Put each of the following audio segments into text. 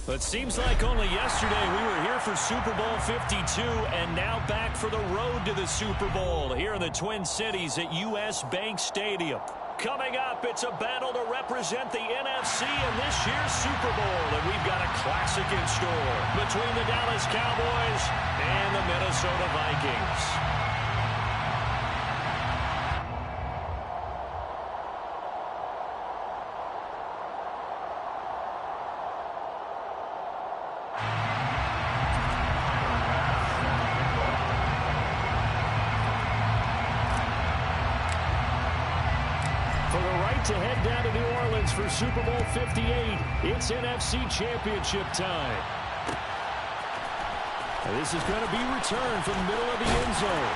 It seems like only yesterday we were here for Super Bowl 52 and now back for the road to the Super Bowl here in the Twin Cities at US Bank Stadium. Coming up, it's a battle to represent the NFC in this year's Super Bowl, and we've got a classic in store between the Dallas Cowboys and the Minnesota Vikings. To head down to New Orleans for Super Bowl 58. It's NFC Championship time. And this is going to be returned from the middle of the end zone.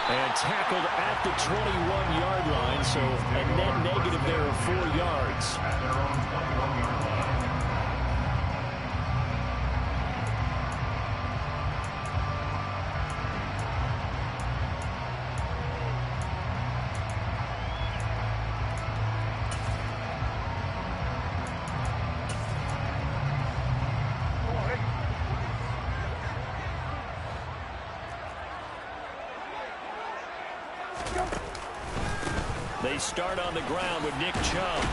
And tackled at the 21-yard line, so a net negative there of 4 yards. They start on the ground with Nick Chubb.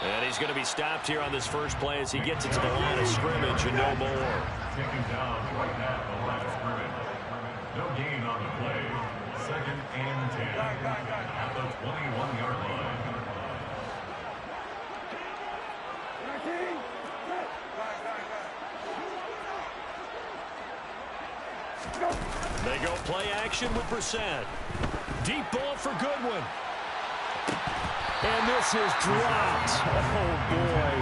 And he's going to be stopped here on this first play as he gets it to the line of scrimmage and no more. Taken down right at the line of scrimmage. No gain on the play. 2nd and 10 at the 21-yard line. They go play action with Brissett. Deep ball for Goodwin. And this is dropped. Oh, boy.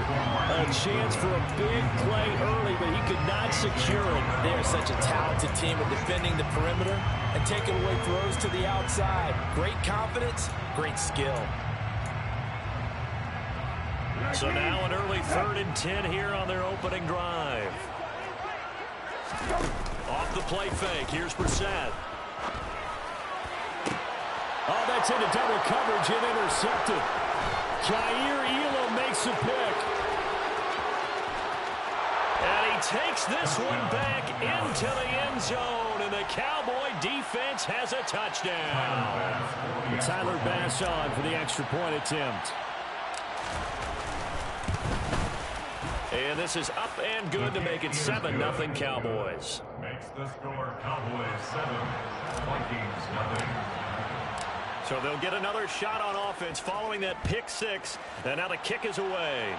A chance for a big play early, but he could not secure it. They are such a talented team at defending the perimeter and taking away throws to the outside. Great confidence, great skill. So now an early 3rd and 10 here on their opening drive. Off the play fake. Here's Brissett. Oh, that's into double coverage and intercepted. Jair Elam makes a pick. And he takes this one back into the end zone, and the Cowboy defense has a touchdown. Tyler Bass on for the extra point attempt. And this is up and good to make it 7-0 Cowboys. Makes the score Cowboys 7, Vikings 0. So they'll get another shot on offense following that pick 6. And now the kick is away.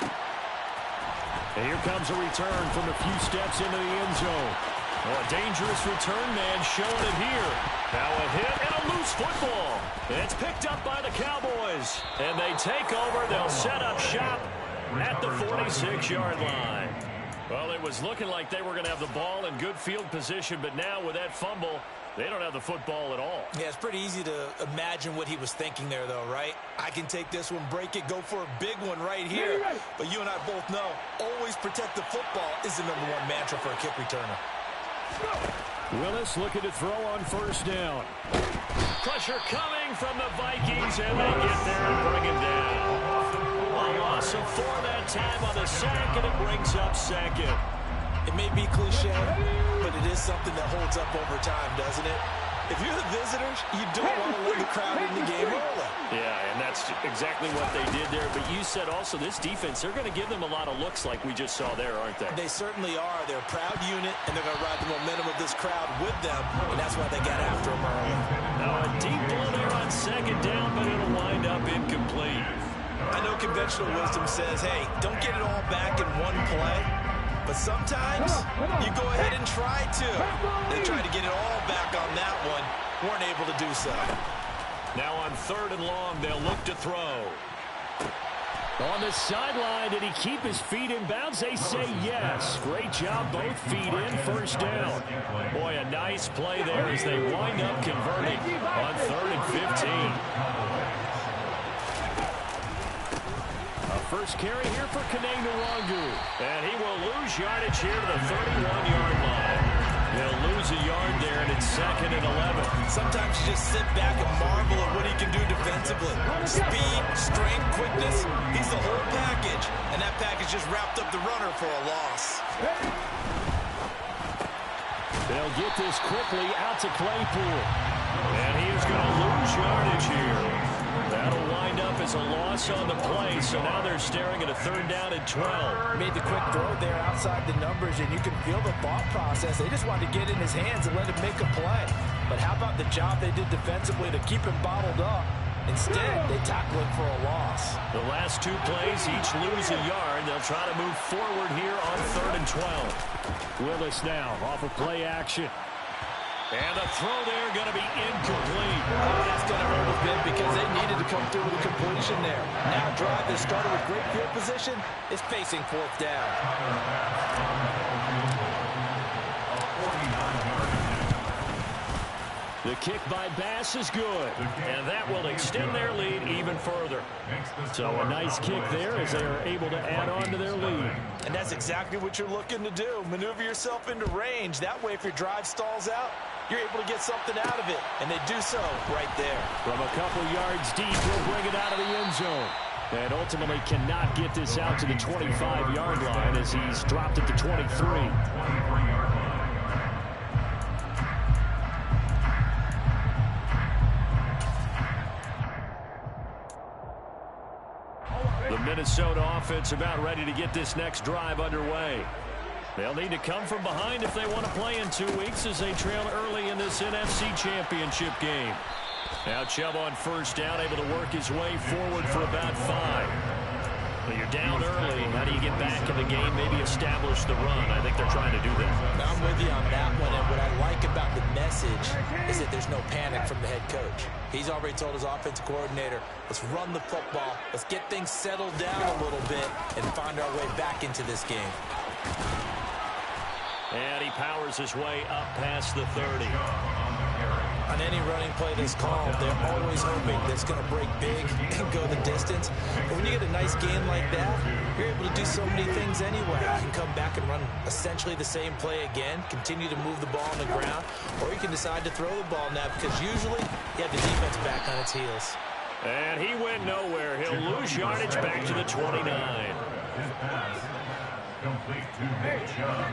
And here comes a return from a few steps into the end zone. Oh, a dangerous return man showing it here. Now a hit and a loose football. And it's picked up by the Cowboys. And they take over. They'll set up shop at the 46-yard line. Well, it was looking like they were going to have the ball in good field position, but now with that fumble, they don't have the football at all. Yeah, it's pretty easy to imagine what he was thinking there, though, right? I can take this one, break it, go for a big one right here. But you and I both know, always protect the football is the #1 mantra for a kick returner. Willis looking to throw on 1st down. Pressure coming from the Vikings, and they get there and bring it down. A loss of 4 that time on the sack, and it brings up 2nd. It may be cliche, but it is something that holds up over time, doesn't it? If you're the visitors, you don't want to let the crowd in the game early. Yeah, and that's exactly what they did there. But you said also this defense, they're going to give them a lot of looks like we just saw there, aren't they? They certainly are. They're a proud unit, and they're going to ride the momentum of this crowd with them, and that's why they got after them early. Now a deep ball there on 2nd down, but it'll wind up incomplete. I know conventional wisdom says, hey, don't get it all back in one play. But sometimes you go ahead and try to. They tried to get it all back on that one. Weren't able to do so. Now on 3rd and long, they'll look to throw. On the sideline, did he keep his feet in bounds? They say yes. Great job, both feet in, 1st down. Boy, a nice play there as they wind up converting on 3rd and 15. First carry here for Kaneng Nwangu. And he will lose yardage here to the 31-yard line. They'll lose a yard there, and it's 2nd and 11. Sometimes you just sit back and marvel at what he can do defensively. Speed, strength, quickness, he's the whole package. And that package just wrapped up the runner for a loss. They'll get this quickly out to Claypool. And he is going to lose yardage here. That'll wind up as a loss on the play, so now they're staring at a 3rd down and 12. Made the quick throw there outside the numbers, and you can feel the thought process. They just wanted to get in his hands and let him make a play. But how about the job they did defensively to keep him bottled up? Instead, they tackle him for a loss. The last 2 plays each lose a yard. They'll try to move forward here on 3rd and 12. Willis now off of play action. And the throw there going to be incomplete. Oh, that's going to hurt a bit because they needed to come through with a completion there. Now a drive that started with great field position is facing 4th down. The kick by Bass is good, and that will extend their lead even further. So a nice kick there as they are able to add on to their lead. And that's exactly what you're looking to do. Maneuver yourself into range. That way, if your drive stalls out, you're able to get something out of it. And they do so right there. From a couple yards deep, he'll bring it out of the end zone. And ultimately cannot get this out to the 25-yard line as he's dropped it to 23. The Minnesota offense about ready to get this next drive underway. They'll need to come from behind if they want to play in 2 weeks as they trail early in this NFC Championship game. Now Chubb on 1st down, able to work his way forward for about 5. Well, you're down early. How do you get back in the game, maybe establish the run? I think they're trying to do that. I'm with you on that one, and what I like about the message is that there's no panic from the head coach. He's already told his offensive coordinator, let's run the football, let's get things settled down a little bit, and find our way back into this game. And he powers his way up past the 30. On any running play that's called, they're always hoping that it's going to break big and go the distance. But when you get a nice game like that, you're able to do so many things anyway. You can come back and run essentially the same play again, continue to move the ball on the ground, or you can decide to throw the ball now because usually you have the defense back on its heels. And he went nowhere. He'll lose yardage back to the 29. His pass complete to Nick Chubb.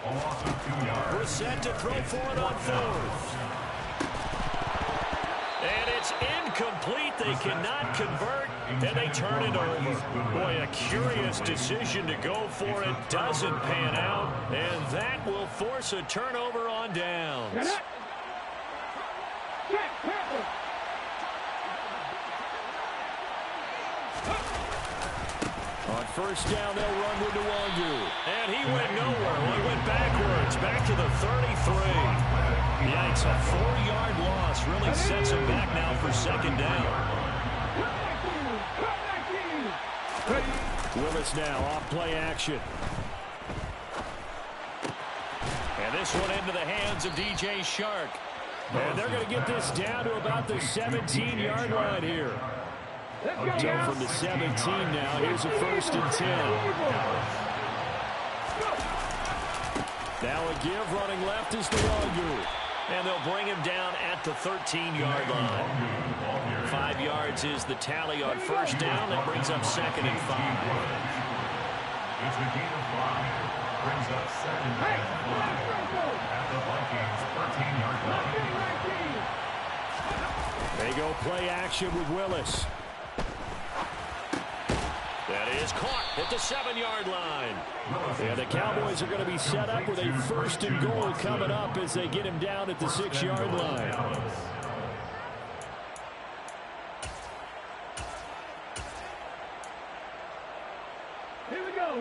A loss of 2 yards. We're set to throw for it on 4th. And it's incomplete. They cannot convert, and they turn it over. Boy, a curious decision to go for it. Doesn't pan out, and that will force a turnover on downs. On 1st down, they'll run with Nwangu. And he went nowhere. Well, he went backwards, back to the 33. Yikes, a 4-yard loss really sets him back now for 2nd down. Willis now off play action. And this one into the hands of DJ Shark. And they're going to get this down to about the 17-yard line here. So from the 17 now, here's a 1st and 10. Now a give running left is Nwangu. And they'll bring him down at the 13-yard line. 5 yards is the tally on 1st down. That brings up 2nd and 5. It's a gain of 5. Brings up 2nd and 5 at the Vikings' 13-yard line. They go play action with Willis. That is caught at the 7-yard line. And the Cowboys are going to be set up with a 1st and goal coming up as they get him down at the 6-yard line. Here we go.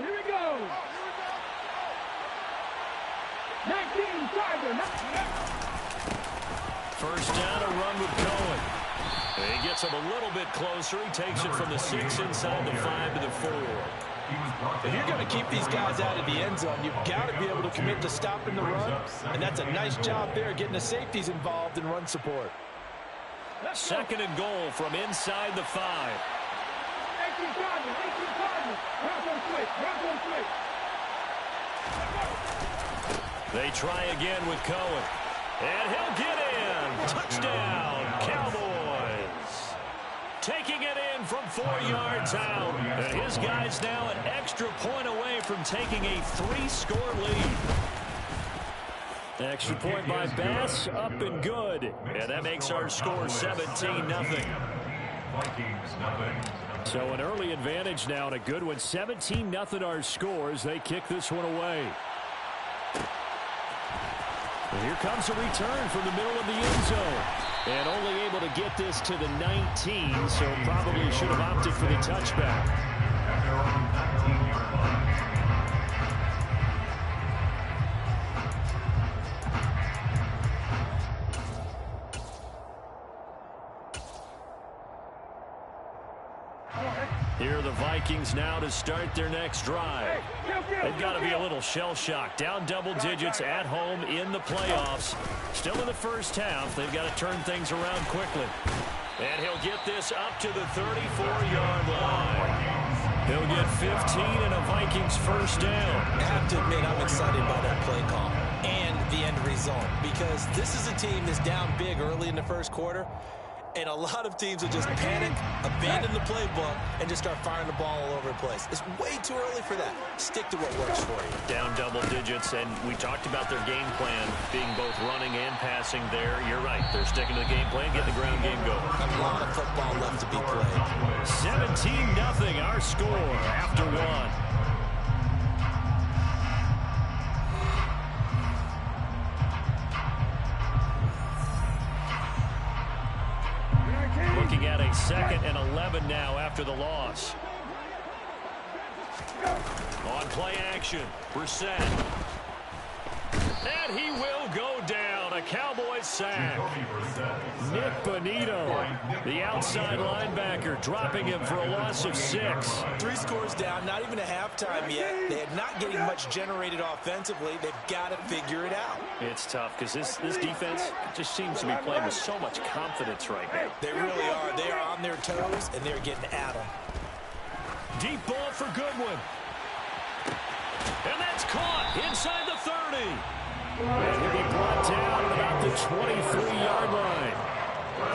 19, Tiger. 1st down, a run with Cohen. He gets him a little bit closer. He takes it from the 6 inside the 5 to the 4. If you're going to keep these guys out of the end zone, you've got to be able to commit to stopping the run. And that's a nice job there, getting the safeties involved in run support. 2nd and goal from inside the 5. 18 Tiger. They try again with Cohen. And he'll get in. Touchdown, Cowboys. Taking it in from 4 yards out. And his guys now an extra point away from taking a 3-score lead. Extra point by Bass, up and good. And that makes our score 17-0. So an early advantage now and a good one. 17-0 our scores. They kick this one away. And here comes a return from the middle of the end zone. And only able to get this to the 19, so probably should have opted for the touchback. Here are the Vikings now to start their next drive. They've got to be a little shell-shocked. Down double digits at home in the playoffs. Still in the first half. They've got to turn things around quickly. And he'll get this up to the 34-yard line. He'll get 15 and a Vikings first down. I have to admit, I'm excited by that play call and the end result, because this is a team that's down big early in the first quarter. And a lot of teams will just panic, abandon the playbook, and just start firing the ball all over the place. It's way too early for that. Stick to what works for you. Down double digits, and we talked about their game plan being both running and passing there. You're right. They're sticking to the game plan, getting the ground game going. A lot of football left to be played. 17-0 our score after one. Looking at a 2nd and 11 now after the loss. On play action, Brissett. And he will go down. A Cowboys sack. Nick Bonito, the outside linebacker, dropping him for a loss of 6. 3 scores down, not even a halftime yet. They're not getting much generated offensively. They've got to figure it out. It's tough because this defense just seems to be playing with so much confidence right now. They really are. They are on their toes, and they're getting at them. Deep ball for Goodwin. And that's caught inside the 30. And he'll be brought down at about the 23-yard line.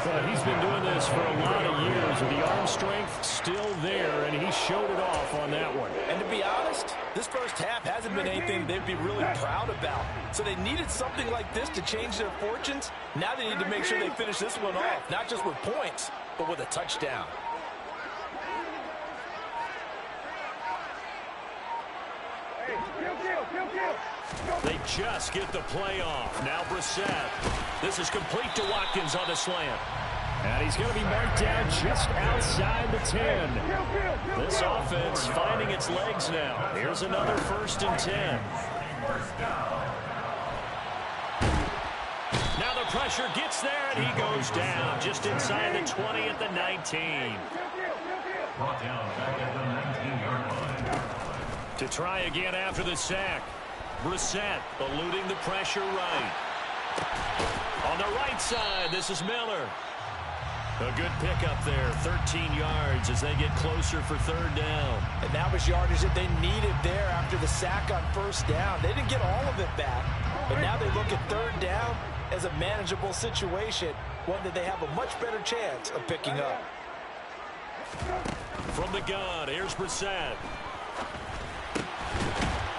But he's been doing this for a lot of years, and the arm strength still there, and he showed it off on that one. And to be honest, this first half hasn't been anything they'd be really proud about. So they needed something like this to change their fortunes. Now they need to make sure they finish this one off, not just with points, but with a touchdown. They just get the play off. Now Brissett. This is complete to Watkins on the slant. And he's going to be marked down just outside the 10. This offense finding its legs now. Here's another 1st and 10. Now the pressure gets there, and he goes down just inside the 20 at the 19. Brought down back at the 19-yard line. To try again after the sack. Brissett eluding the pressure right. On the right side, this is Miller. A good pickup there, 13 yards as they get closer for 3rd down. And that was yardage that they needed there after the sack on 1st down. They didn't get all of it back, but now they look at 3rd down as a manageable situation, one that they have a much better chance of picking up. From the gun, here's Brissett.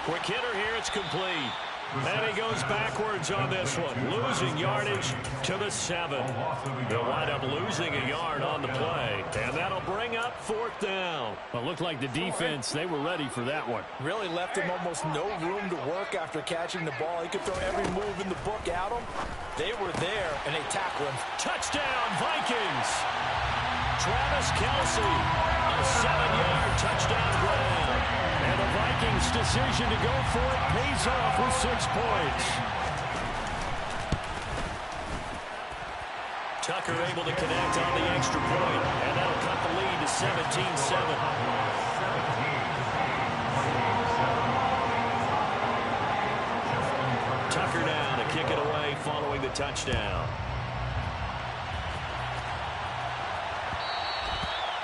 Quick hitter here, it's complete. And he goes backwards on this one, losing yardage to the 7. They'll wind up losing a yard on the play, and that'll bring up 4th down. Well, it looked like the defense, they were ready for that one. Really left him almost no room to work after catching the ball. He could throw every move in the book at him. They were there, and they tackled him. Touchdown, Vikings! Travis Kelce, a 7-yard touchdown grab. And the Vikings' decision to go for it pays off with 6 points. Tucker able to connect on the extra point, and that'll cut the lead to 17-7. Tucker down to kick it away following the touchdown.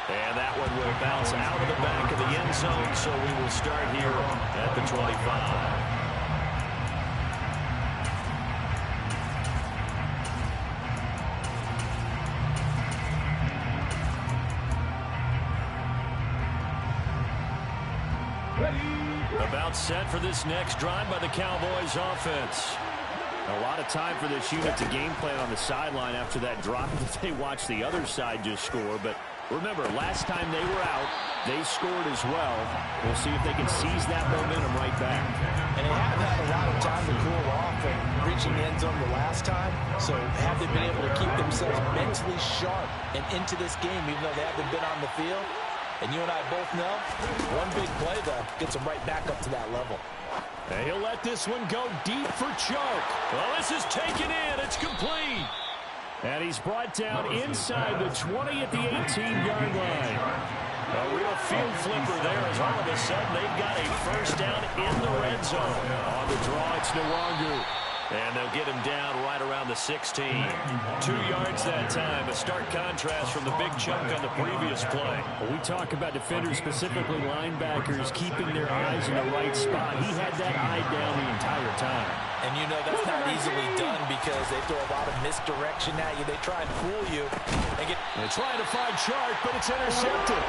And that one will bounce out of the back of the end zone, so we will start here at the 25. About set for this next drive by the Cowboys offense. A lot of time for this unit to game plan on the sideline after that drive that they watched the other side just score. But remember, last time they were out, they scored as well. We'll see if they can seize that momentum right back. And they haven't had a lot of time to cool off and reaching the end zone the last time. So have they been able to keep themselves mentally sharp and into this game, even though they haven't been on the field? And you and I both know, one big play, though, gets them right back up to that level. And he'll let this one go deep for Chark. Well, this is taken in. It's complete. And he's brought down inside the 20 at the 18-yard line. A real field flipper there as all of a sudden they've got a first down in the red zone. On the draw, it's Nwangu. And they'll get him down right around the 16. 2 yards that time. A stark contrast from the big chunk on the previous play. Well, we talk about defenders, specifically linebackers, keeping their eyes in the right spot. He had that eye down the entire time. And you know that's not easily done because they throw a lot of misdirection at you. They try and fool you. They're trying to find Chark, but it's intercepted.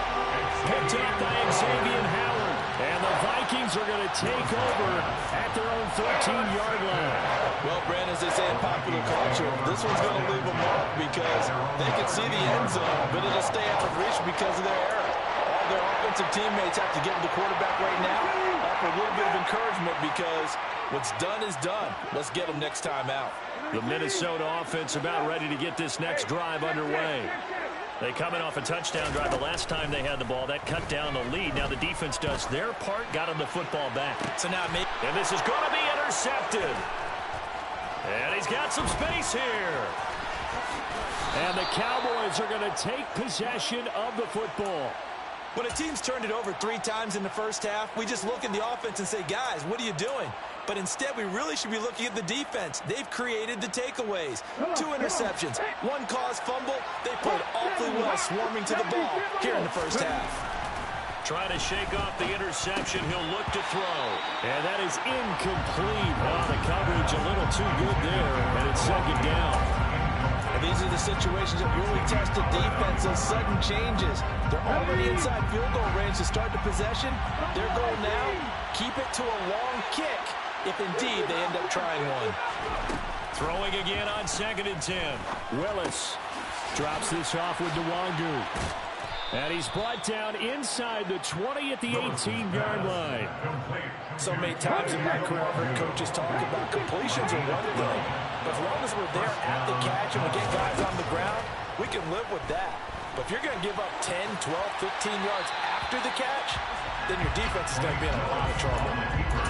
Picked up by Xavier Howard. And the Vikings are going to take over at their own 13-yard line. Well, Brandon, as they say in popular culture, this one's going to leave a mark because they can see the end zone, but it'll stay out of reach because of their error. All their offensive teammates have to give the quarterback right now offer a little bit of encouragement because what's done is done. Let's get them next time out. The Minnesota offense about ready to get this next drive underway. They coming off a touchdown drive the last time they had the ball. That cut down the lead. Now the defense does their part, got them the football back. So now and this is going to be intercepted. And he's got some space here. And the Cowboys are going to take possession of the football. When a team's turned it over 3 times in the first half, we just look at the offense and say, guys, what are you doing? But instead, we really should be looking at the defense. They've created the takeaways. 2 interceptions, 1 caused fumble. They played awfully well swarming to the ball here in the first half. Trying to shake off the interception. He'll look to throw. And that is incomplete. Oh, the coverage a little too good there. And it's second down. And these are the situations that really test the defense. Those sudden changes. They're already inside field goal range to start the possession. Their goal now, keep it to a long kick if indeed they end up trying one. Throwing again on 2nd and 10. Willis drops this off with Nwangu. And he's brought down inside the 20 at the 18-yard line. So many times in my career, I've heard coaches talk about completions are one thing. But as long as we're there at the catch and we get guys on the ground, we can live with that. But if you're going to give up 10, 12, 15 yards after the catch, then your defense is going to be in a lot of trouble.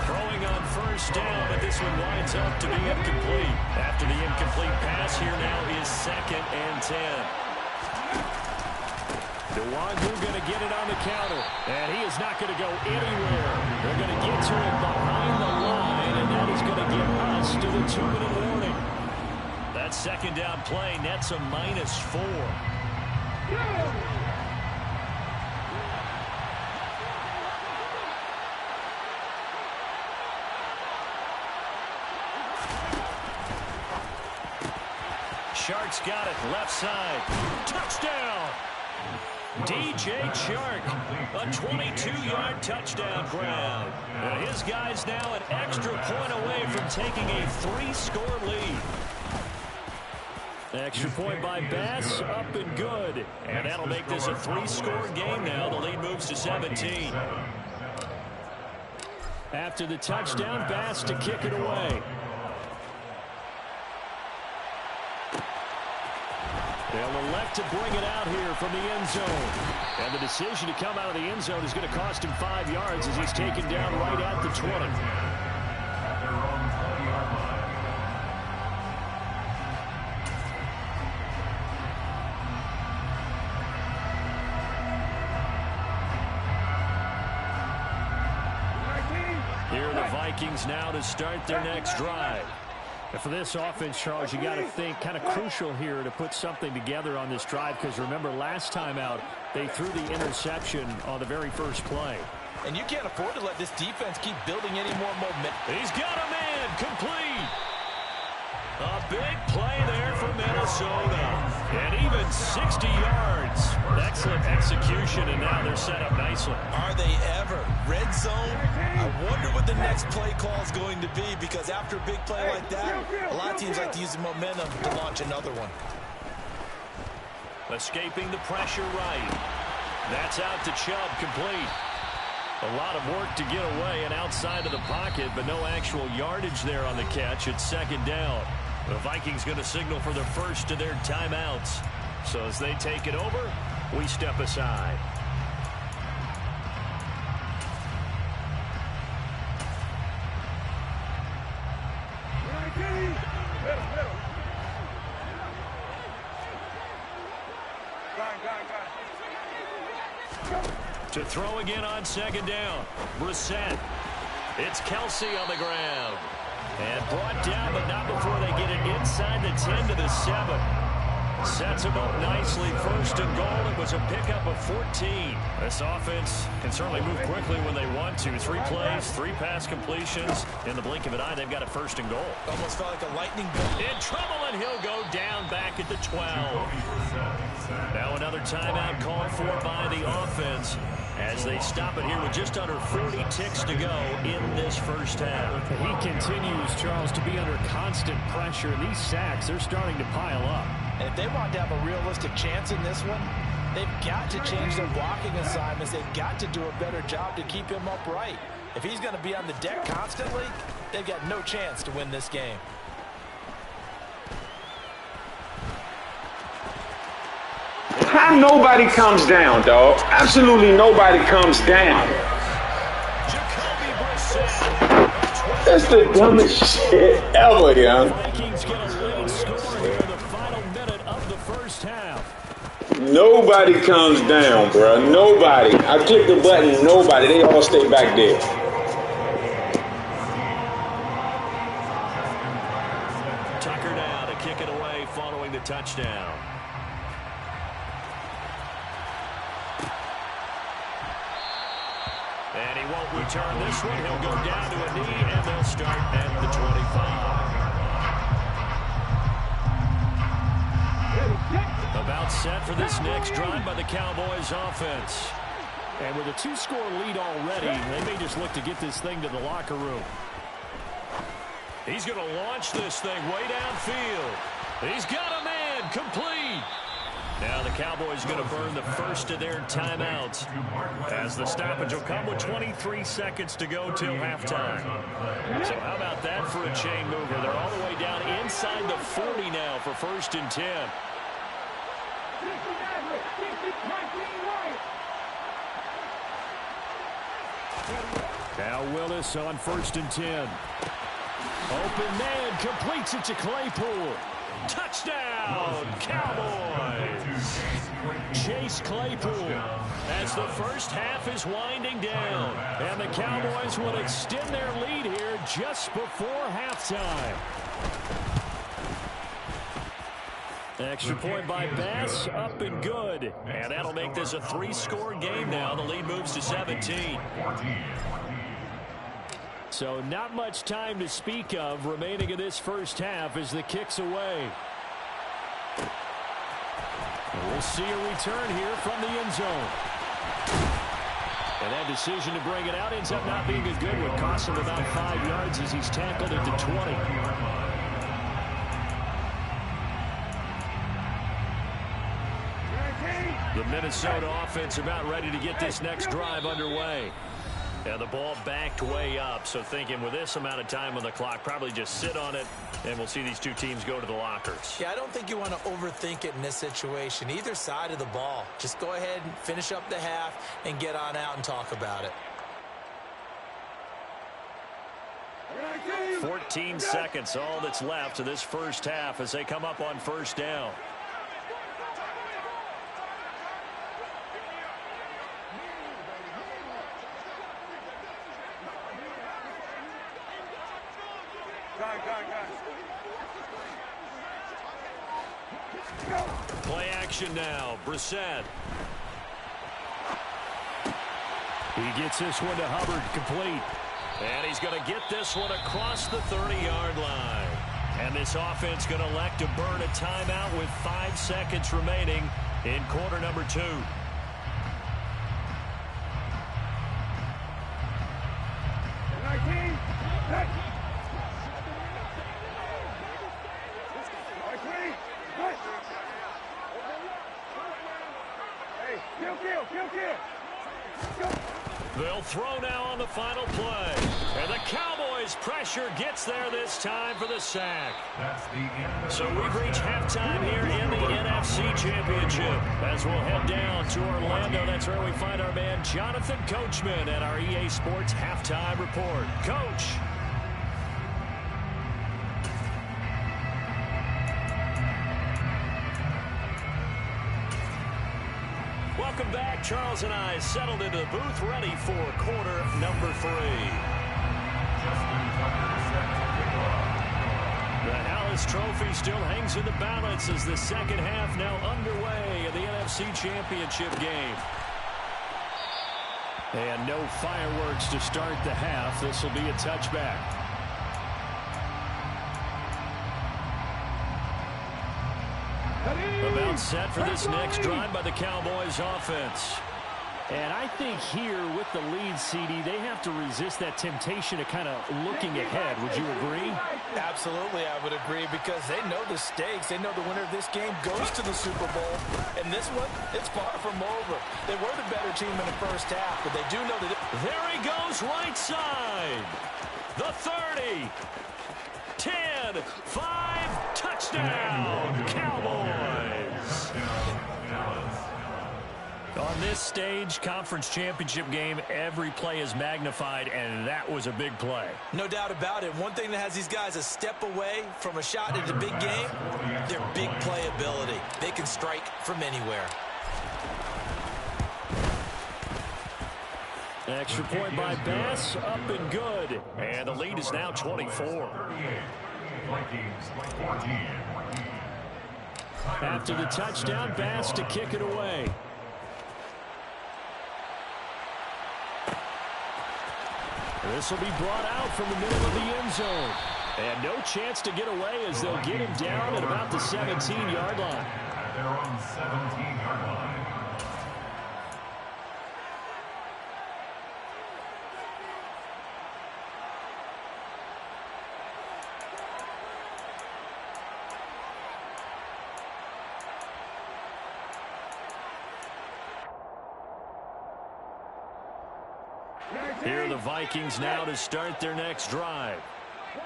Throwing on first down, but this one winds up to be incomplete. After the incomplete pass, here now is 2nd and 10. Nwangu going to get it on the counter, and he is not going to go anywhere. They're going to get to him behind the line, and that is going to get us to the 2-minute warning. That second down play nets a -4. Chark's got it, left side. Touchdown! DJ Chark, a 22-yard touchdown grab. And his guy's now an extra point away from taking a 3-score lead. Extra point by Bass, up and good. And that'll make this a 3-score game now. The lead moves to 17. After the touchdown, Bass to kick it away. They'll elect to bring it out here from the end zone. And the decision to come out of the end zone is going to cost him 5 yards as he's taken down right at the 20. Here are the Vikings now to start their next drive. And for this offense, Charles, you got to think kind of crucial here to put something together on this drive because remember last time out they threw the interception on the very first play. And you can't afford to let this defense keep building any more momentum. He's got a man complete. A big play there for Minnesota. And even 60 yards. Excellent execution, and now they're set up nicely. Are they ever? Red zone? I wonder what the next play call is going to be, because after a big play like that, a lot of teams like to use the momentum to launch another one. Escaping the pressure right. That's out to Chubb, complete. A lot of work to get away and outside of the pocket, but no actual yardage there on the catch. It's second down. The Vikings going to signal for the first of their timeouts. So as they take it over, we step aside. To throw again on second down. Brissett. It's Kelsey on the ground. And brought down, but not before they get it inside the 10 to the 7. Sets him up nicely. First and goal. It was a pickup of 14. This offense can certainly move quickly when they want to. 3 plays, 3 pass completions. In the blink of an eye, they've got a first and goal. Almost felt like a lightning bolt. In trouble, and he'll go down back at the 12. Now another timeout called for by the offense as they stop it here with just under 40 ticks to go in this first half. He continues, Charles, to be under constant pressure. And these sacks, they're starting to pile up. And if they want to have a realistic chance in this one, they've got to change their blocking assignments. They've got to do a better job to keep him upright. If he's going to be on the deck constantly, they've got no chance to win this game. How nobody comes down, dog? Absolutely nobody comes down. That's the dumbest shit ever, young. Vikings get a late score here in the final minute of the first half. Nobody comes down, bro. Nobody. I click the button, nobody. They all stay back there. Tucker now to kick it away following the touchdown. And he won't return this one. He'll go down to a knee, and they'll start at the 25. About set for this next drive by the Cowboys offense. And with a 2-score lead already, they may just look to get this thing to the locker room. He's going to launch this thing way downfield. He's got a man, complete. Now the Cowboys going to burn the first of their timeouts as the stoppage will come with 23 seconds to go till halftime. So how about that for a chain mover? They're all the way down inside the 40 now for first and 10. Now Willis on first and 10. Open man, completes it to Claypool. Touchdown, Cowboys! Chase Claypool as the first half is winding down. And the Cowboys will extend their lead here just before halftime. Extra point by Bass, up and good. And that'll make this a 3-score game now. The lead moves to 17. So not much time to speak of remaining in this first half as the kick's away. We'll see a return here from the end zone. And that decision to bring it out ends up not being a good one. Costs him about 5 yards as he's tackled at the 20. The Minnesota offense about ready to get this next drive underway. And the ball backed way up, so thinking with this amount of time on the clock, probably just sit on it, and we'll see these two teams go to the lockers. Yeah, I don't think you want to overthink it in this situation. Either side of the ball. Just go ahead and finish up the half and get on out and talk about it. 14 seconds, all that's left of this first half as they come up on first down. Play action now. Brissett. He gets this one to Hubbard, complete. And he's going to get this one across the 30-yard line. And this offense going to elect to burn a timeout with 5 seconds remaining in quarter number 2. They'll throw now on the final play. And the Cowboys' pressure gets there this time for the sack. So we've reached halftime here in the NFC Championship. As we'll head down to Orlando, that's where we find our man Jonathan Coachman at our EA Sports Halftime Report. Coach. Welcome back. Charles and I settled into the booth, ready for quarter number 3. The Hallis Trophy still hangs in the balance as the second half now underway in the NFC Championship game. And no fireworks to start the half. This will be a touchback. About set for this next drive by the Cowboys offense. And I think here with the lead, CD, they have to resist that temptation of kind of looking ahead. Would you agree? Absolutely, I would agree, because they know the stakes. They know the winner of this game goes to the Super Bowl. And this one, it's far from over. They were the better team in the first half, but they do know that... There he goes, right side. The 30. 10, 5, touchdown, Cowboys. On this stage, conference championship game, every play is magnified, and that was a big play. No doubt about it. One thing that has these guys a step away from a shot at the big game, their big play ability. They can strike from anywhere. Extra point by Bass, up and good. And the lead is now 24. After the touchdown, Bass to kick it away. This will be brought out from the middle of the end zone. And no chance to get away as they'll get him down at about the 17-yard line. At their own 17-yard line. Here are the Vikings now to start their next drive.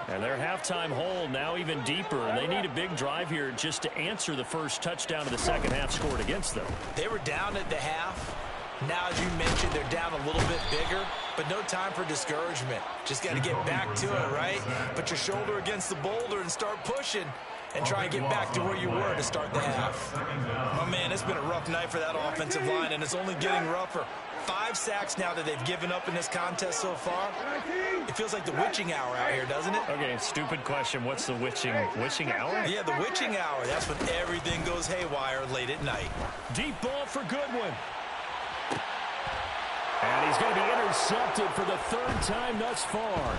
And their halftime hole now even deeper. And they need a big drive here just to answer the first touchdown of the second half scored against them. They were down at the half. Now, as you mentioned, they're down a little bit bigger, but no time for discouragement. Just got to get back to it, right? Put your shoulder against the boulder and start pushing and try and get back to where you were to start the half. Oh, man, it's been a rough night for that offensive line, and it's only getting rougher. 5 sacks now that they've given up in this contest so far. It feels like the witching hour out here, doesn't it? Okay, stupid question. What's the witching hour? Yeah, the witching hour. That's when everything goes haywire late at night. Deep ball for Goodwin. And he's going to be intercepted for the 3rd time thus far.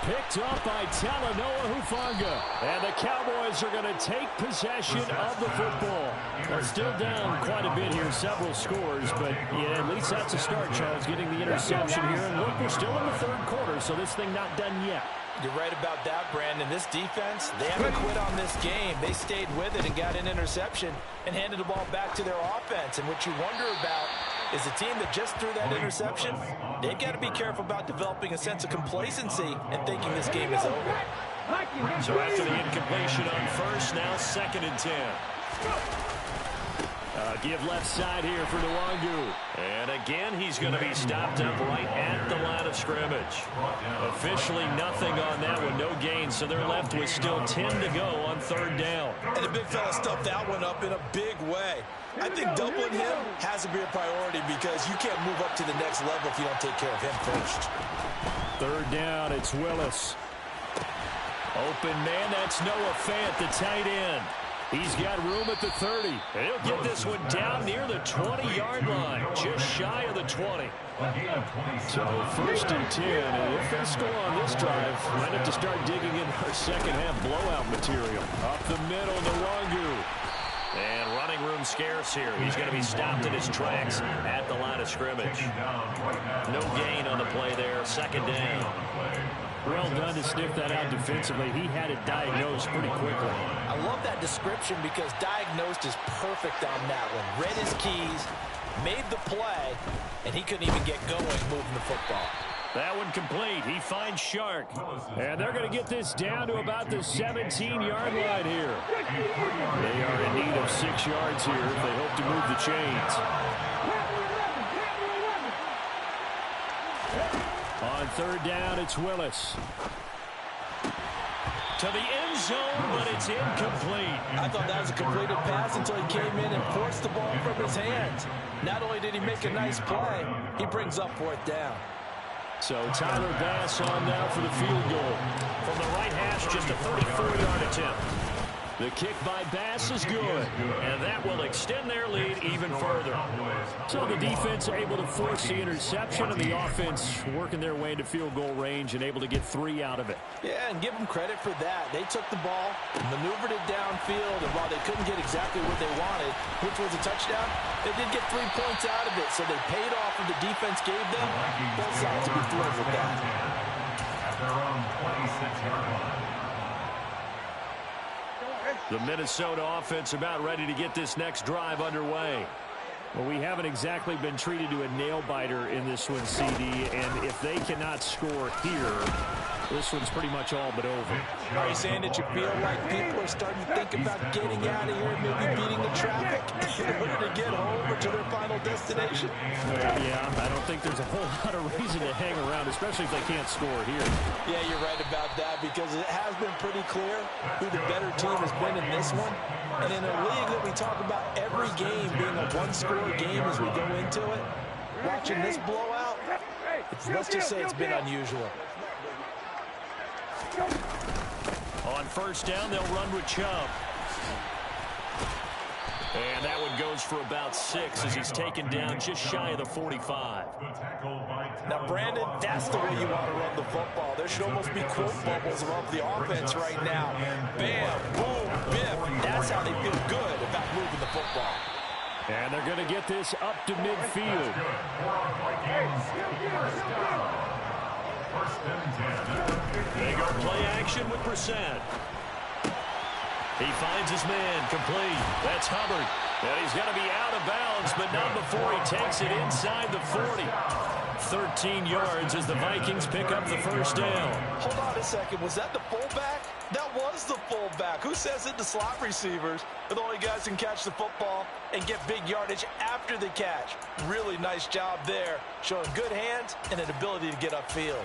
Picked up by Talanoa Hufanga. And the Cowboys are going to take possession of the football. They're still down quite a bit here, several scores, but yeah, at least that's a start, Charles, getting the interception here. And look, we're still in the 3rd quarter, so this thing not done yet. You're right about that, Brandon. This defense, they haven't quit on this game. They stayed with it and got an interception and handed the ball back to their offense. And what you wonder about is the team that just threw that interception, they've got to be careful about developing a sense of complacency and thinking this game is over. So after the incompletion on first, now 2nd and 10. Give left side here for Nwangu. And again, he's going to be stopped up right at the line of scrimmage. Officially nothing on that one, no gain, so they're left with still 10 to go on 3rd down. And the big fella stuffed that one up in a big way. I think doubling him has to be a priority because you can't move up to the next level if you don't take care of him first. 3rd down, it's Willis. Open man, that's Noah Fant, the tight end. He's got room at the 30. And he'll get this one down near the 20-yard line, just shy of the 20. So 1st and 10, and if they score on this drive, might have to start digging in our second-half blowout material. Up the middle, Nwangu. And running room scarce here. He's going to be stopped in his tracks at the line of scrimmage. No gain on the play there. 2nd down. Well done to sniff that out defensively. He had it diagnosed pretty quickly. I love that description because diagnosed is perfect on that one. Read his keys, made the play, and he couldn't even get going moving the football. That one complete. He finds Shark. And they're going to get this down to about the 17-yard line here. They are in need of 6 yards here if they hope to move the chains. On 3rd down, it's Willis. To the end zone, but it's incomplete. I thought that was a completed pass until he came in and forced the ball from his hands. Not only did he make a nice play, he brings up 4th down. So Tyler Bass on now for the field goal. From the right hash, just a 34-yard attempt. The kick by Bass is good. And that will extend their lead even further. So the defense able to force the interception, and the offense working their way into field goal range and able to get 3 out of it. Yeah, and give them credit for that. They took the ball, maneuvered it downfield, and while they couldn't get exactly what they wanted, which was a touchdown, they did get 3 points out of it, so they paid off what the defense gave them. Both sides will be thrilled with that. At their own 26-yard line. The Minnesota offense about ready to get this next drive underway. Well, we haven't exactly been treated to a nail-biter in this one, CD, and if they cannot score here, this one's pretty much all but over. Are you saying that you feel like people are starting to think about getting out of here and maybe beating the traffic in order to get home or to their final destination? Yeah, I don't think there's a whole lot of reason to hang around, especially if they can't score here. Yeah, you're right about that because it has been pretty clear who the better team has been in this one. And in a league that we talk about every game being a one-score game as we go into it, watching this blowout, let's just say it's been unusual. On 1st down, they'll run with Chubb. And that one goes for about 6 as he's taken down just shy of the 45. Now, Brandon, that's the way you want to run the football. There should almost be quote bubbles above the offense right now. Bam, boom, biff. That's how they feel good about moving the football. And they're going to get this up to midfield. They go play action with Brissett. He finds his man, complete. That's Hubbard. And he's going to be out of bounds, but not before he takes it inside the 40. 13 yards as the Vikings pick up the 1st down. Hold on a second. Was that the fullback? That was the fullback. Who says it to slot receivers are the only guys who can catch the football and get big yardage after the catch? Really nice job there, showing good hands and an ability to get upfield.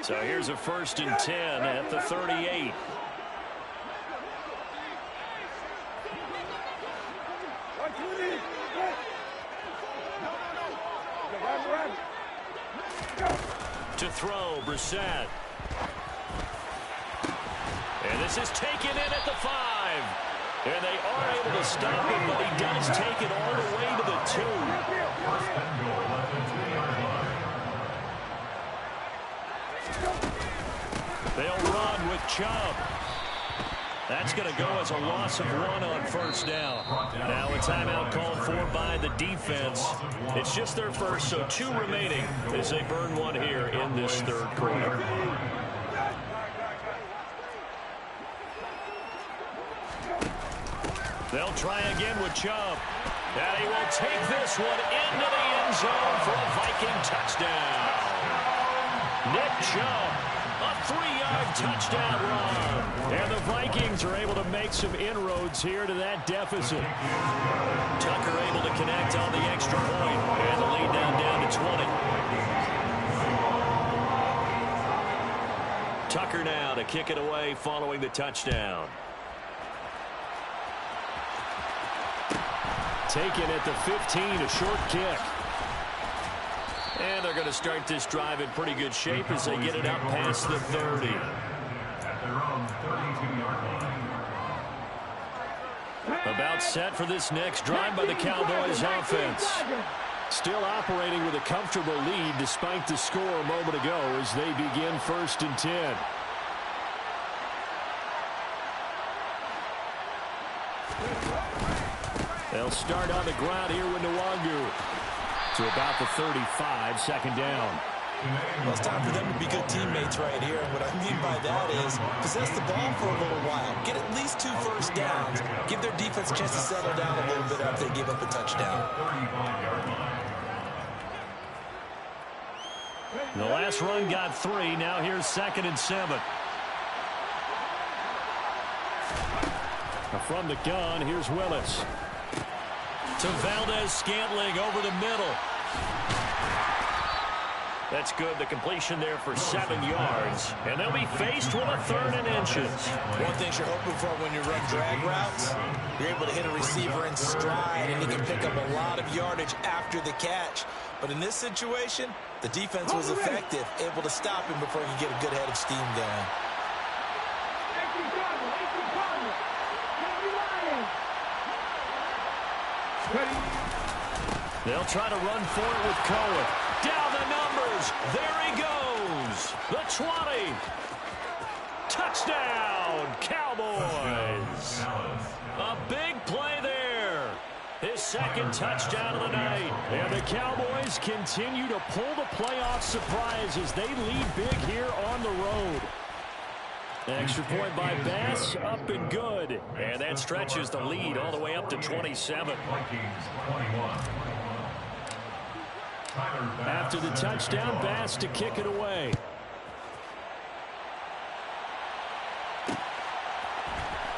So here's a 1st and 10 at the 38. To throw, Brissett. And this is taken in at the 5. And they are able to stop it, but he does take it all the way to the 2. They'll run with Chubb. That's going to go as a loss of 1 on 1st down. Now a timeout called for by the defense. It's just their first, so 2 remaining as they burn 1 here in this 3rd quarter. They'll try again with Chubb. And he will take this one into the end zone for a Viking touchdown. Nick Chubb, a 3-yard touchdown run. And the Vikings are able to make some inroads here to that deficit. Tucker able to connect on the extra point. And the lead down to 20. Tucker now to kick it away following the touchdown. Taken at the 15, a short kick. And they're going to start this drive in pretty good shape as they get it up past the 30. At their own 32-yard line. set for this next drive by the Cowboys offense. Still operating with a comfortable lead despite the score a moment ago as they begin 1st and 10. They'll start on the ground here with Nwangu. To about the 35, 2nd down. Well, it's time for them to be good teammates right here. And what I mean by that is possess the ball for a little while. Get at least 2 first downs. Give their defense a chance to settle down a little bit after they give up a touchdown. The last run got 3. Now here's 2nd and 7. From the gun, here's Willis. To Valdez-Scantling over the middle. That's good. The completion there for 7 yards. And they'll be faced with a 3rd and inches. One thing you're hoping for when you run drag routes, you're able to hit a receiver in stride, and he can pick up a lot of yardage after the catch. But in this situation, the defense was effective, able to stop him before he could get a good head of steam going. They'll try to run for it with Cohen. Down the numbers. There he goes. The 20. Touchdown, Cowboys. A big play there. His 2nd touchdown of the night. And the Cowboys continue to pull the playoff surprise as they lead big here on the road. Extra point by Bass, up and good. And that stretches the lead all the way up to 27. After the touchdown, Bass to kick it away.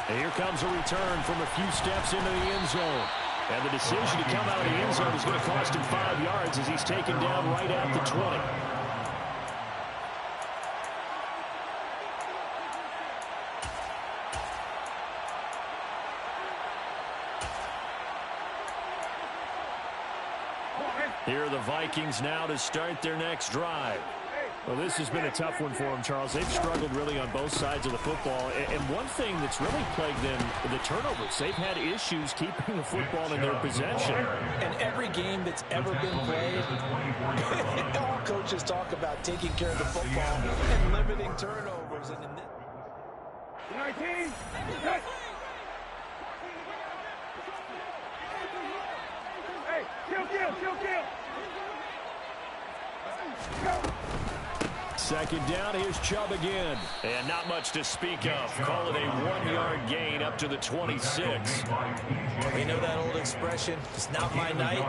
And here comes a return from a few steps into the end zone. And the decision to come out of the end zone is going to cost him 5 yards as he's taken down right at the 20. Here are the Vikings now to start their next drive. Well, this has been a tough one for them, Charles. They've struggled really on both sides of the football. And one thing that's really plagued them, the turnovers. They've had issues keeping the football in their possession. And every game that's ever been played, all coaches talk about taking care of the football and limiting turnovers. And 19. Hey, kill. 2nd down, here's Chubb again. And not much to speak of. Call it a 1-yard gain up to the 26. You know that old expression, it's not my night?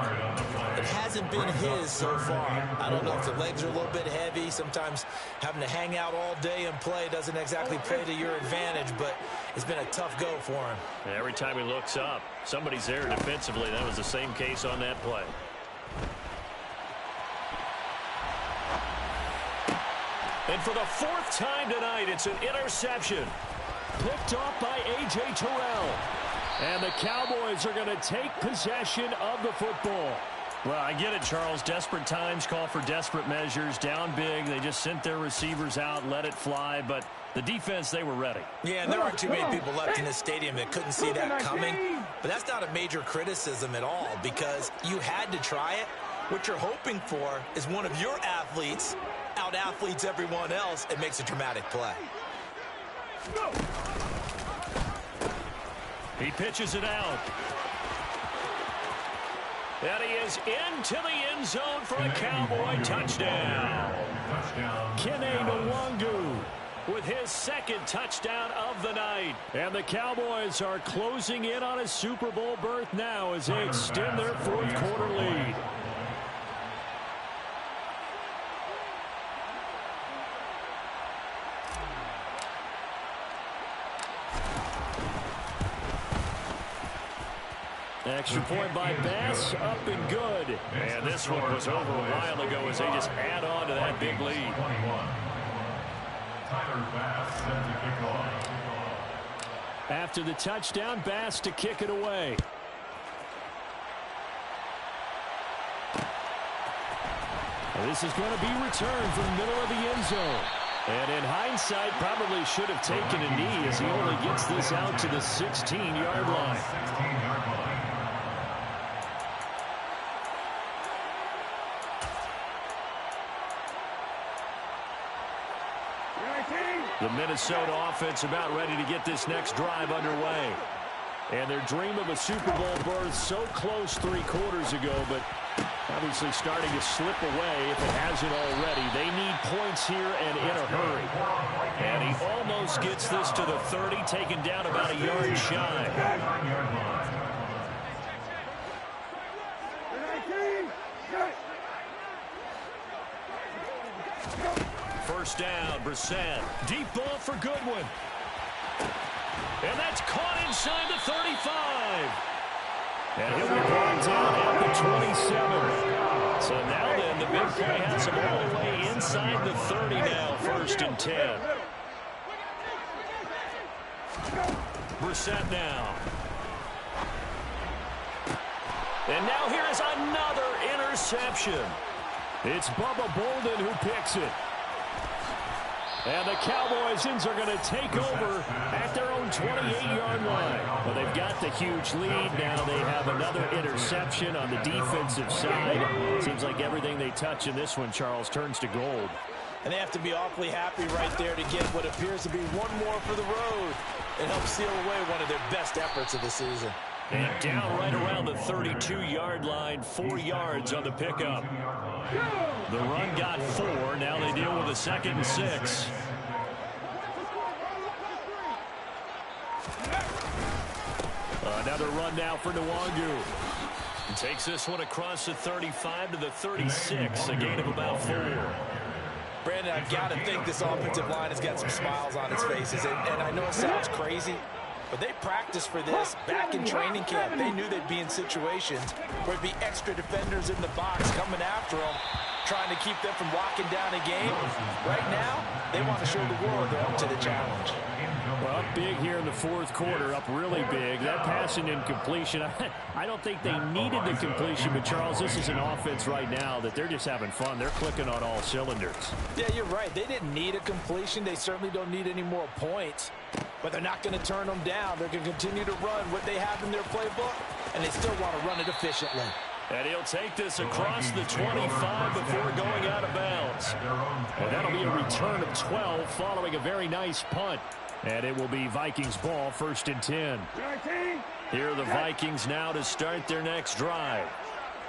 It hasn't been his so far. I don't know if the legs are a little bit heavy. Sometimes having to hang out all day and play doesn't exactly play to your advantage, but it's been a tough go for him. Every time he looks up, somebody's there defensively. That was the same case on that play. And for the 4th time tonight, it's an interception. Picked off by A.J. Terrell. And the Cowboys are going to take possession of the football. Well, I get it, Charles. Desperate times call for desperate measures. Down big, they just sent their receivers out, let it fly. But the defense, they were ready. Yeah, and there aren't too many people left in this stadium that couldn't see that coming. But that's not a major criticism at all because you had to try it. What you're hoping for is one of your athletes out-athletes everyone else and makes a dramatic play. He pitches it out. And he is into the end zone for a Cowboy touchdown. Kene Nwangu with his 2nd touchdown of the night. And the Cowboys are closing in on a Super Bowl berth now as they extend their 4th quarter lead. Extra point by Bass, up and good. And this one was over a while ago as they just add on to that big lead. After the touchdown, Bass to kick it away. This is going to be returned from the middle of the end zone. And in hindsight, probably should have taken a knee as he only gets this out to the 16-yard line. 16-yard line. The Minnesota offense about ready to get this next drive underway. And their dream of a Super Bowl berth so close 3 quarters ago, but obviously starting to slip away if it hasn't already. They need points here and in a hurry. And he almost gets this to the 30, taken down about a yard shy. First down, Brissett. Deep ball for Goodwin. And that's caught inside the 35. And he'll be brought down at the 27. So now then, the big play has him all the way inside the 30 now, 1st and 10. Brissett now. And now here is another interception. It's Bubba Bolden who picks it. And the Cowboys are going to take over at their own 28-yard line. Well, they've got the huge lead. Now they have another interception on the defensive side. Seems like everything they touch in this one, Charles, turns to gold. And they have to be awfully happy right there to get what appears to be one more for the road and help seal away one of their best efforts of the season. And down right around the 32-yard line, 4 yards on the pickup. The run got 4. Now they deal with a 2nd and 6. Another run now for Nwangu. Takes this one across the 35 to the 36, a gain of about 4. Brandon, I've got to think this offensive line has got some smiles on its faces. And I know it sounds crazy, but they practiced for this back in training camp. They knew they'd be in situations where it'd be extra defenders in the box coming after them, trying to keep them from locking down a game. Right now, they want to show the world they're up to the challenge. Well, up big here in the 4th quarter, up really big. That passing incompletion, I don't think they needed the completion, but Charles, this is an offense right now that they're just having fun. They're clicking on all cylinders. Yeah, you're right. They didn't need a completion. They certainly don't need any more points, but they're not going to turn them down. They're going to continue to run what they have in their playbook, and they still want to run it efficiently. And he'll take this across the 25 before going out of bounds. And that'll be a return of 12 following a very nice punt. And it will be Vikings ball, 1st and 10. Here are the Vikings now to start their next drive.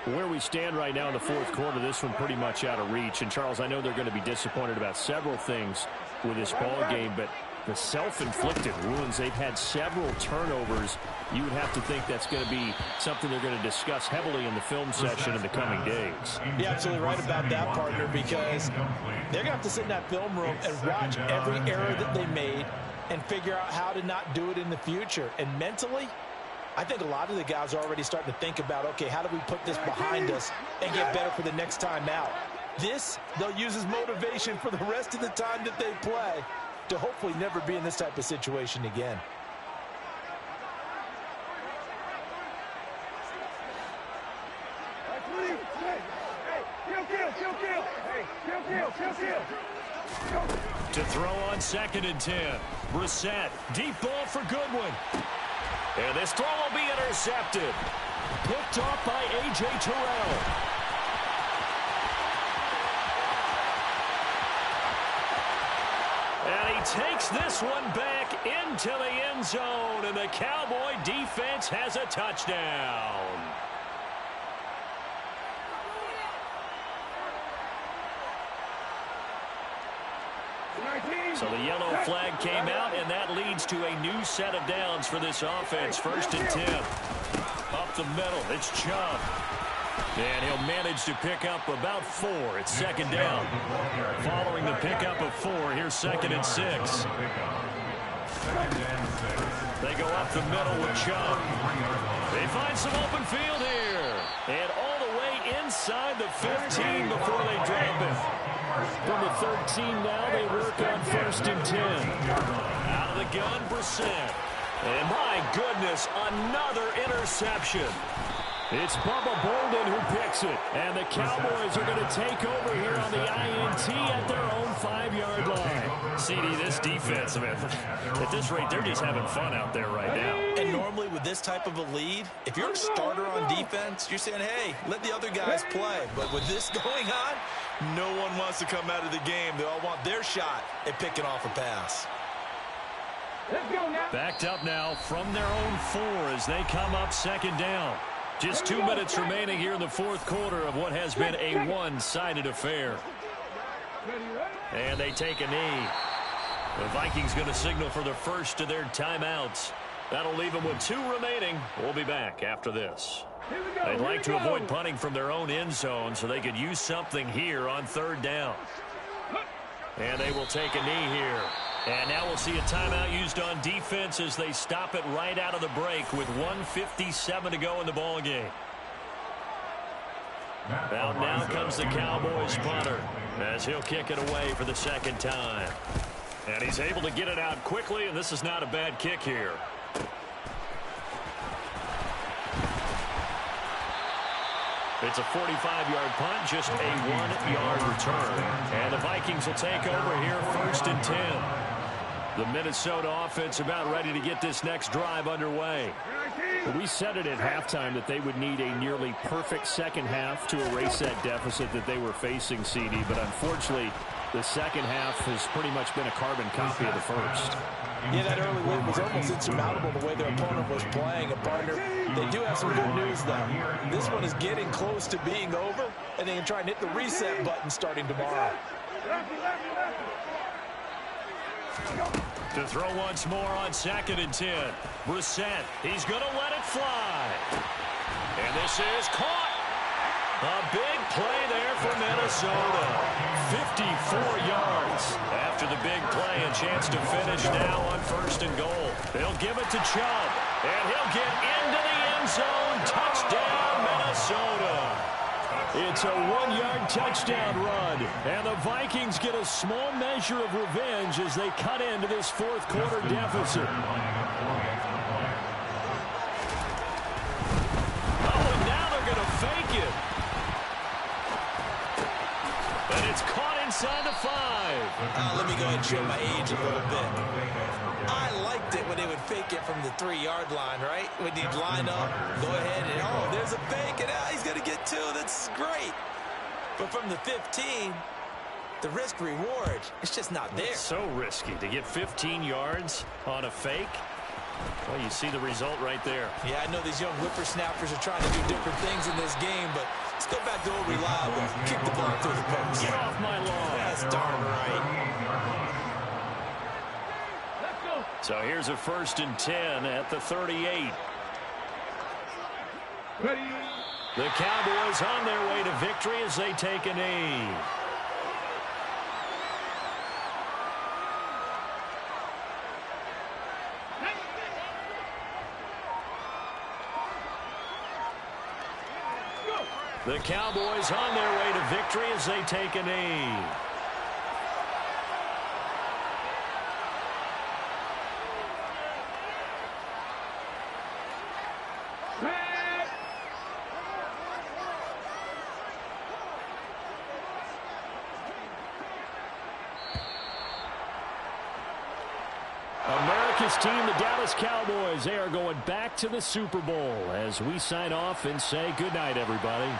Where we stand right now in the 4th quarter, this one pretty much out of reach. And, Charles, I know they're going to be disappointed about several things with this ball game, but the self-inflicted wounds, they've had several turnovers. You would have to think that's going to be something they're going to discuss heavily in the film session in the coming days. You're absolutely right about that, partner, because they're going to have to sit in that film room and watch every error that they made and figure out how to not do it in the future. And mentally, I think a lot of the guys are already starting to think about, okay, how do we put this behind us and get better for the next time out? This, they'll use as motivation for the rest of the time that they play to hopefully never be in this type of situation again. To throw on 2nd and 10. Brissett, deep ball for Goodwin. And this throw will be intercepted. Picked off by A.J. Terrell. And he takes this one back into the end zone, and the Cowboy defense has a touchdown. So the yellow flag came out, and that leads to a new set of downs for this offense. 1st and 10. Up the middle, it's Chubb. And he'll manage to pick up about 4. It's 2nd down. Following the pickup of 4, here's 2nd and 6. They go up the middle with Chubb. They find some open field here. And all the way inside the 15 before they drop it. From the 13 now, they work on 1st and 10. Out of the gun, Brissett. And my goodness, another interception. It's Bubba Bolden who picks it. And the Cowboys are going to take over here on the INT at their own 5-yard line. CD, this defense, man, at this rate, they're just having fun out there right now. And normally with this type of a lead, if you're a starter on defense, you're saying, hey, let the other guys play. But with this going on, no one wants to come out of the game. They all want their shot at picking off a pass. Backed up now from their own 4 as they come up second down. Just 2 minutes remaining here in the fourth quarter of what has been a one-sided affair. And they take a knee. The Vikings going to signal for the first of their timeouts. That'll leave them with 2 remaining. We'll be back after this. They'd like to avoid punting from their own end zone so they could use something here on 3rd down. And they will take a knee here. And now we'll see a timeout used on defense as they stop it right out of the break with 1:57 to go in the ball game. Now comes the Cowboys punter as he'll kick it away for the 2nd time. And he's able to get it out quickly, and this is not a bad kick here. It's a 45-yard punt, just a 1-yard return. And the Vikings will take over here 1st and 10. The Minnesota offense about ready to get this next drive underway. We said it at halftime that they would need a nearly perfect second half to erase that deficit that they were facing, CD. But unfortunately, the second half has pretty much been a carbon copy of the first. Yeah, that early lead was almost insurmountable the way their opponent was playing. And, partner, they do have some good news, though. This one is getting close to being over, and they can try and hit the reset button starting tomorrow. To throw once more on 2nd and 10. Brissett, he's going to let it fly. And this is caught. A big play there for Minnesota. 54 yards. After the big play, a chance to finish now on 1st and goal. They'll give it to Chubb. And he'll get into the end zone. Touchdown, Minnesota. It's a 1-yard touchdown run. And the Vikings get a small measure of revenge as they cut into this fourth quarter deficit. Oh, and now they're going to fake it. And it's caught inside the 5. Let me go ahead and show my age a little bit. I liked it when they would fake it from the 3-yard line, right? When you'd line up, go ahead and, oh, there's a fake, and he's going to get 2. That's great. But from the 15, the risk-reward, it's just not there. It's so risky to get 15 yards on a fake. Well, you see the result right there. Yeah, I know these young whippersnappers are trying to do different things in this game, but let's go back to old reliable. Kick the ball through the post. Get off my lawn. That's darn right. So here's a 1st and 10 at the 38. The Cowboys on their way to victory as they take a knee. The Cowboys on their way to victory as they take a knee. America's team, the Dallas Cowboys, they are going back to the Super Bowl as we sign off and say goodnight, everybody.